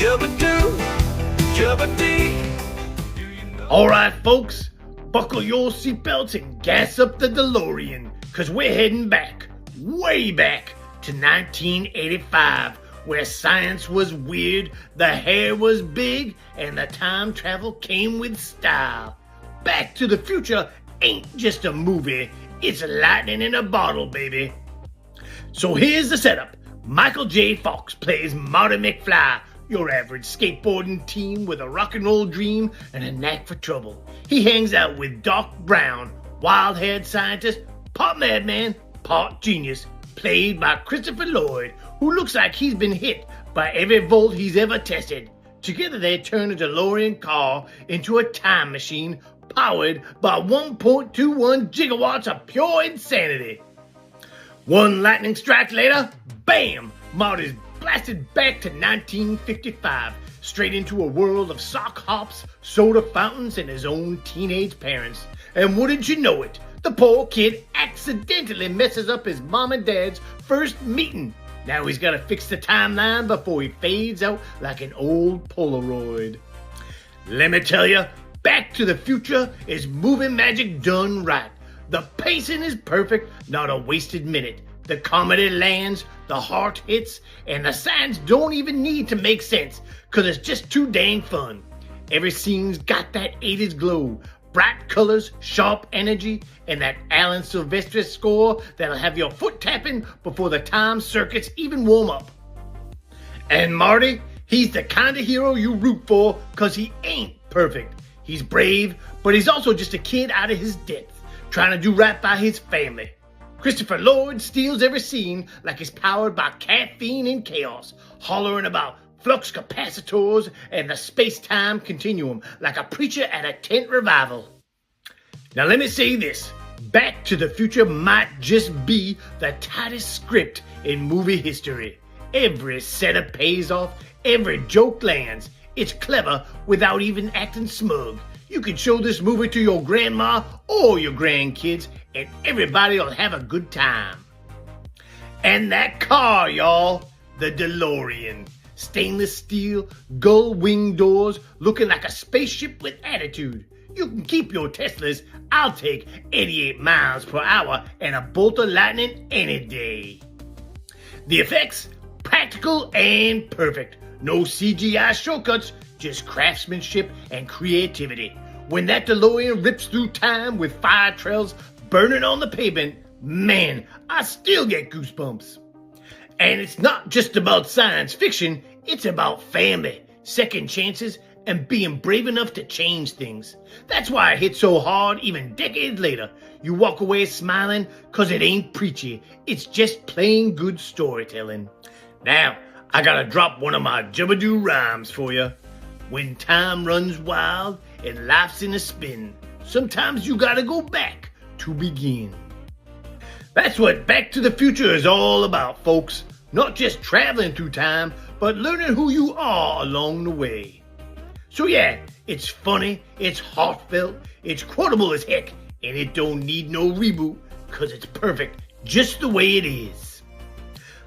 Jubba-doo, Jubba-dee. Alright folks, buckle your seatbelts and gas up the DeLorean, cause we're heading back, way back to 1985, where science was weird, the hair was big, and the time travel came with style. Back to the Future ain't just a movie, it's lightning in a bottle, baby. So here's the setup. Michael J. Fox plays Marty McFly, your average skateboarding teen with a rock and roll dream and a knack for trouble. He hangs out with Doc Brown, wild-haired scientist, part madman, part genius, played by Christopher Lloyd, who looks like he's been hit by every volt he's ever tested. Together they turn a DeLorean car into a time machine powered by 1.21 gigawatts of pure insanity. One lightning strike later, bam! Marty's blasted back to 1955, straight into a world of sock hops, soda fountains, and his own teenage parents. And wouldn't you know it, the poor kid accidentally messes up his mom and dad's first meeting. Now he's got to fix the timeline before he fades out like an old Polaroid. Let me tell you, Back to the Future is movie magic done right. The pacing is perfect, not a wasted minute. The comedy lands, the heart hits, and the signs don't even need to make sense, cause it's just too dang fun. Every scene's got that 80s glow, bright colors, sharp energy, and that Alan Silvestri score that'll have your foot tapping before the time circuits even warm up. And Marty, he's the kind of hero you root for, cause he ain't perfect. He's brave, but he's also just a kid out of his depth, trying to do right by his family. Christopher Lloyd steals every scene like he's powered by caffeine and chaos, hollering about flux capacitors and the space-time continuum like a preacher at a tent revival. Now let me say this, Back to the Future might just be the tightest script in movie history. Every setup pays off, every joke lands. It's clever without even acting smug. You can show this movie to your grandma or your grandkids and everybody will have a good time. And that car, y'all, the DeLorean. Stainless steel, gull wing doors, looking like a spaceship with attitude. You can keep your Teslas. I'll take 88 miles per hour and a bolt of lightning any day. The effects, practical and perfect. No CGI shortcuts, just craftsmanship and creativity. When that DeLorean rips through time with fire trails burning on the pavement, man, I still get goosebumps. And it's not just about science fiction, it's about family, second chances, and being brave enough to change things. That's why it hits so hard even decades later. You walk away smiling cause it ain't preachy, it's just plain good storytelling. Now, I gotta drop one of my Jubba-doo rhymes for you. When time runs wild and life's in a spin, sometimes you gotta go back to begin. That's what Back to the Future is all about, folks. Not just traveling through time, but learning who you are along the way. So yeah, it's funny, it's heartfelt, it's quotable as heck, and it don't need no reboot, cause it's perfect just the way it is.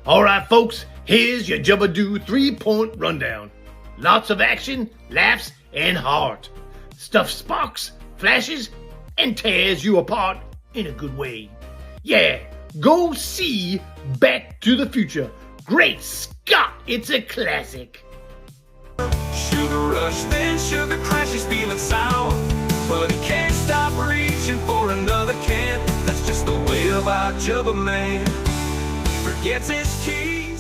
Alright folks, here's your Jubba-doo 3-point rundown. Lots of action, laughs, and heart. Stuff sparks, flashes, and tears you apart in a good way. Yeah, go see Back to the Future. Great Scott, it's a classic. Sugar rush, then sugar crash, he's feeling sour, but he can't stop reaching for another can. That's just the way of our Jubba man. He forgets his keys.